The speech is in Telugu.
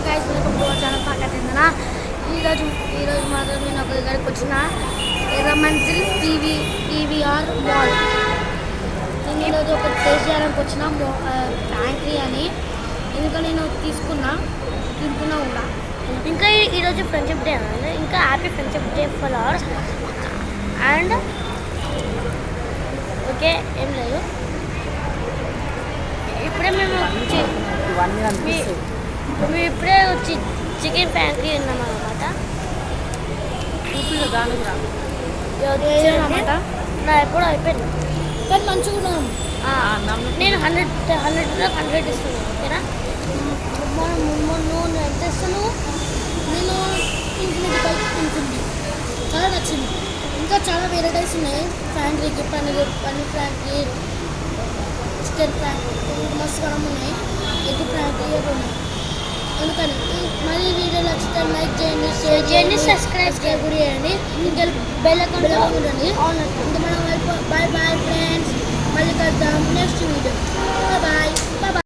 Guys welcome to our channel పాకతిందన ఈరోజు మాత్రం నేను ఒక దగ్గరికి వచ్చిన ఎర్రమంజిల్ పీవీఆర్ మాల్. నేను ఈరోజు ఒక టేస్ట్ చేయడానికి వచ్చిన ఫ్రాంక్లీ అని. ఇంకా నేను తింటున్నా కూడా. ఇంకా ఈరోజు ఫ్రెండ్షిప్ డే అన్నది. ఇంకా happy friendship day for hours. And okay ఏం లేదు, ఇప్పుడే మేము ఇప్పుడే వచ్చి చికెన్ ఫ్యాక్టరీ ఉన్నాం అన్నమాట. నా ఎప్పుడు అయిపోయింది కానీ మంచిగా ఉన్నాం. నేను 100 ఇస్తున్నాను. ఓకేనా? నువ్వు ఎంత ఇస్తాను? నేను ఇన్ఫినిటీ చాలా నచ్చింది. ఇంకా చాలా వెరైటీస్ ఉన్నాయి ఫ్యాక్టరీకి. పన్నీర్ ఫ్యాక్టరీ, చికెన్ ఫ్యాక్టరీ మస్తు కరం ఉన్నాయి. ఎగ్ ఫ్యాక్టరీ ఉన్నాయి. అందుకని మళ్ళీ వీడియో నచ్చితే లైక్ చేయండి, షేర్ చేయండి, సబ్స్క్రైబ్ కూడా చేయండి. ఇంకా బెల్ అకౌంట్ ఉండండి. ఇంకా మనం బాయ్ ఫ్రెండ్స్, మళ్ళీ కలుద్దాం నెక్స్ట్ వీడియో.